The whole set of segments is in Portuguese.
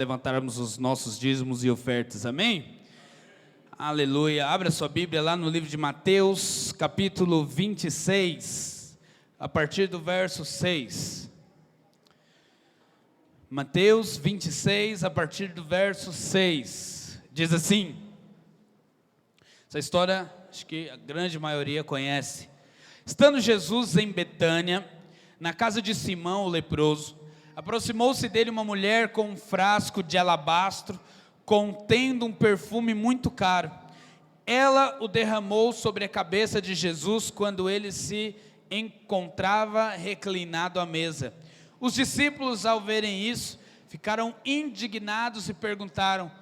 levantarmos os nossos dízimos e ofertas, amém? Aleluia. Abra sua Bíblia lá no livro de Mateus, capítulo 26, a partir do verso 6. Mateus 26, a partir do verso 6, diz assim, essa história acho que a grande maioria conhece. Estando Jesus em Betânia, na casa de Simão o leproso, aproximou-se dele uma mulher com um frasco de alabastro, contendo um perfume muito caro. Ela o derramou sobre a cabeça de Jesus quando ele se encontrava reclinado à mesa. Os discípulos, ao verem isso, ficaram indignados e perguntaram: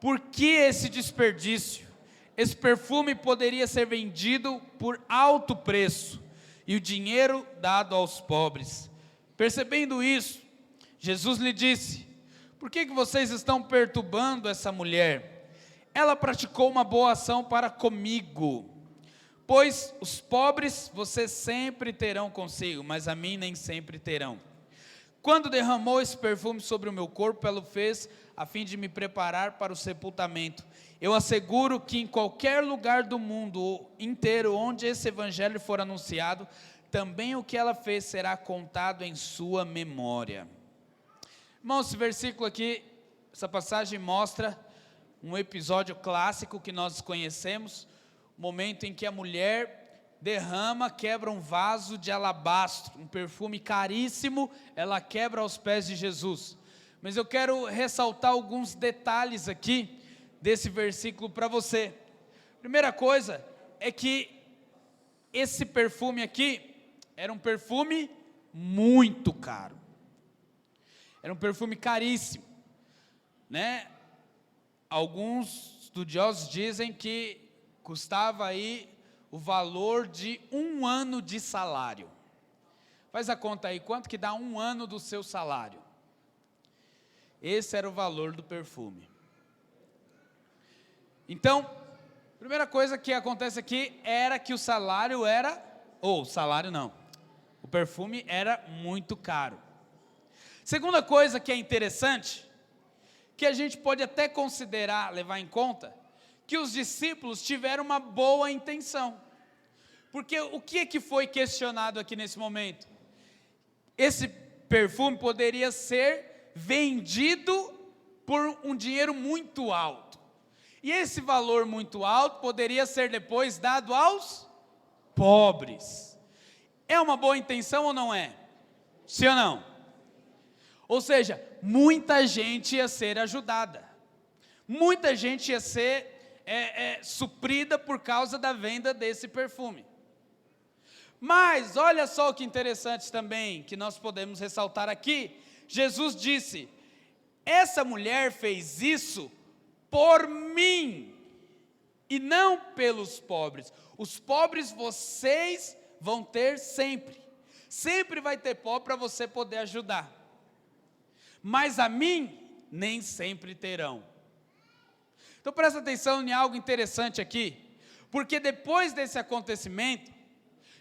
por que esse desperdício? Esse perfume poderia ser vendido por alto preço e o dinheiro dado aos pobres. Percebendo isso, Jesus lhe disse: por que vocês estão perturbando essa mulher? Ela praticou uma boa ação para comigo. Pois os pobres vocês sempre terão consigo, mas a mim nem sempre terão. Quando derramou esse perfume sobre o meu corpo, ela o fez a fim de me preparar para o sepultamento. Eu asseguro que em qualquer lugar do mundo inteiro onde esse evangelho for anunciado, também o que ela fez será contado em sua memória. Irmãos, esse versículo aqui, essa passagem mostra um episódio clássico que nós conhecemos, o momento em que a mulher quebra um vaso de alabastro, um perfume caríssimo, ela quebra aos pés de Jesus. Mas eu quero ressaltar alguns detalhes aqui desse versículo para você. Primeira coisa é que esse perfume aqui era um perfume muito caro. Era um perfume caríssimo, né? Alguns estudiosos dizem que custava aí o valor de 1 ano de salário. Faz a conta aí, quanto que dá 1 ano do seu salário? Esse era o valor do perfume. Então, primeira coisa que acontece aqui era que o perfume era muito caro. Segunda coisa que é interessante, que a gente pode até considerar, levar em conta, que os discípulos tiveram uma boa intenção. Porque o que é que foi questionado aqui nesse momento? Esse perfume poderia ser vendido por um dinheiro muito alto. E esse valor muito alto poderia ser depois dado aos pobres. É uma boa intenção ou não é? Sim ou não? Ou seja, muita gente ia ser ajudada. Muita gente ia ser suprida por causa da venda desse perfume. Mas olha só o que interessante também, que nós podemos ressaltar aqui. Jesus disse: essa mulher fez isso por mim, e não pelos pobres. Os pobres vocês vão ter sempre. Sempre vai ter pobre para você poder ajudar. Mas a mim, nem sempre terão. Então presta atenção em algo interessante aqui, porque depois desse acontecimento,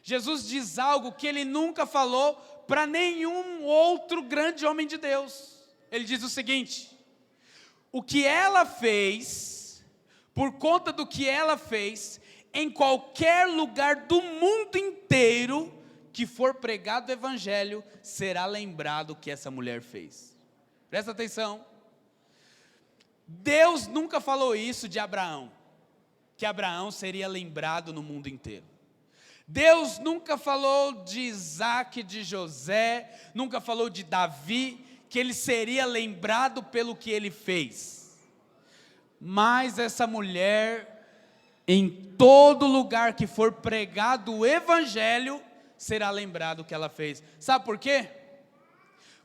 Jesus diz algo que ele nunca falou para nenhum outro grande homem de Deus. Ele diz o seguinte: o que ela fez, por conta do que ela fez, em qualquer lugar do mundo inteiro que for pregado o evangelho, será lembrado o que essa mulher fez. Presta atenção. Deus nunca falou isso de Abraão, que Abraão seria lembrado no mundo inteiro. Deus nunca falou de Isaac, de José, nunca falou de Davi, que ele seria lembrado pelo que ele fez. Mas essa mulher, em todo lugar que for pregado o evangelho, será lembrado o que ela fez. Sabe por quê?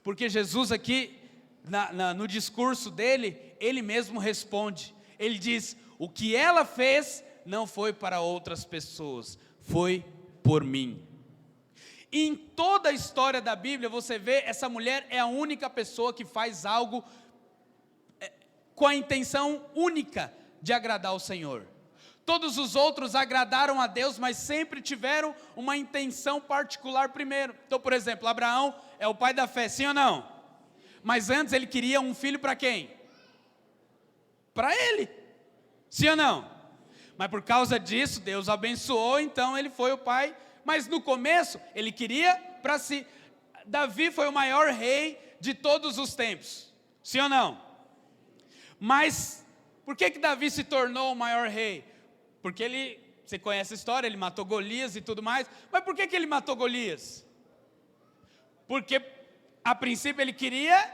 Porque Jesus aqui, no discurso dele, ele mesmo responde. Ele diz: o que ela fez não foi para outras pessoas, foi por mim. E em toda a história da Bíblia, você vê, essa mulher é a única pessoa que faz algo com a intenção única de agradar ao Senhor. Todos os outros agradaram a Deus, mas sempre tiveram uma intenção particular primeiro. Então, por exemplo, Abraão é o pai da fé, sim ou não? Mas antes ele queria um filho para quem? para ele. Sim ou não? Mas por causa disso, Deus abençoou, então ele foi o pai. Mas no começo, ele queria para si. Davi foi o maior rei de todos os tempos. Sim ou não? Mas por que Davi se tornou o maior rei? Porque ele, você conhece a história, ele matou Golias e tudo mais. Mas por que ele matou Golias? Porque a princípio ele queria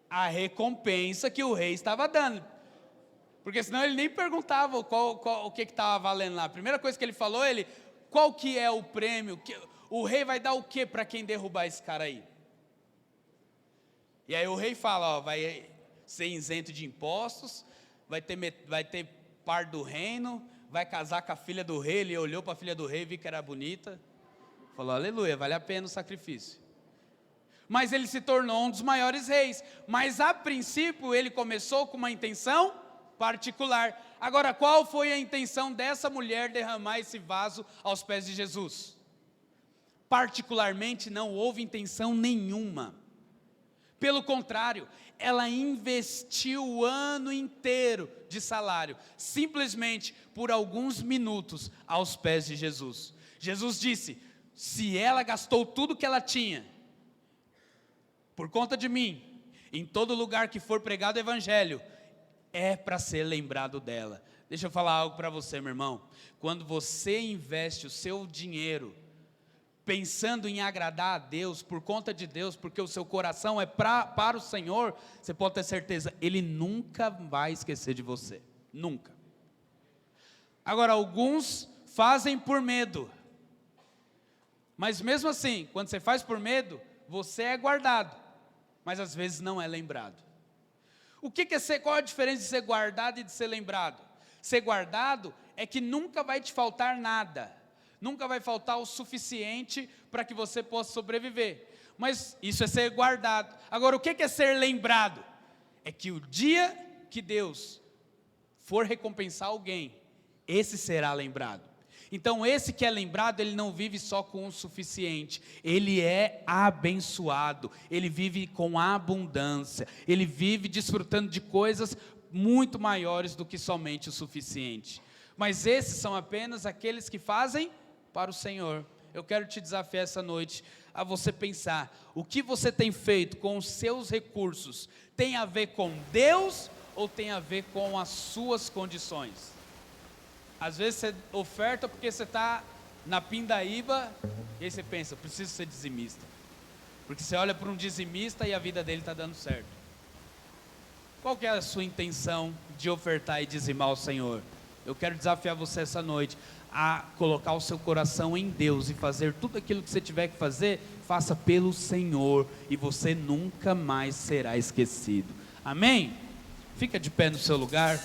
a recompensa que o rei estava dando. Porque senão ele nem perguntava o que estava valendo lá. A primeira coisa que ele falou, qual que é o prêmio? O rei vai dar o que para quem derrubar esse cara aí? E aí o rei fala, vai ser isento de impostos, vai ter par do reino, vai casar com a filha do rei. Ele olhou para a filha do rei e viu que era bonita. Falou, aleluia, vale a pena o sacrifício. Mas ele se tornou um dos maiores reis. Mas a princípio ele começou com uma intenção particular. Agora, qual foi a intenção dessa mulher derramar esse vaso aos pés de Jesus? Particularmente não houve intenção nenhuma. Pelo contrário, ela investiu o ano inteiro de salário, simplesmente por alguns minutos aos pés de Jesus. Jesus disse, se ela gastou tudo que ela tinha, por conta de mim, em todo lugar que for pregado o evangelho, é para ser lembrado dela. Deixa eu falar algo para você, meu irmão. Quando você investe o seu dinheiro pensando em agradar a Deus, por conta de Deus, porque o seu coração é para o Senhor, você pode ter certeza, Ele nunca vai esquecer de você. Nunca. Agora, alguns fazem por medo. Mas mesmo assim, quando você faz por medo, você é guardado, mas às vezes não é lembrado. Qual a diferença de ser guardado e de ser lembrado? Ser guardado é que nunca vai te faltar nada. Nunca vai faltar o suficiente para que você possa sobreviver. Mas isso é ser guardado. Agora, o que é ser lembrado? É que o dia que Deus for recompensar alguém, esse será lembrado. Então esse que é lembrado, ele não vive só com o suficiente, ele é abençoado, ele vive com abundância, ele vive desfrutando de coisas muito maiores do que somente o suficiente. Mas esses são apenas aqueles que fazem para o Senhor. Eu quero te desafiar essa noite a você pensar, o que você tem feito com os seus recursos, tem a ver com Deus ou tem a ver com as suas condições? Às vezes você oferta porque você está na pindaíba, e aí você pensa, preciso ser dizimista. Porque você olha para um dizimista e a vida dele está dando certo. Qual que é a sua intenção de ofertar e dizimar ao Senhor? Eu quero desafiar você essa noite a colocar o seu coração em Deus e fazer tudo aquilo que você tiver que fazer, faça pelo Senhor e você nunca mais será esquecido. Amém? Fica de pé no seu lugar.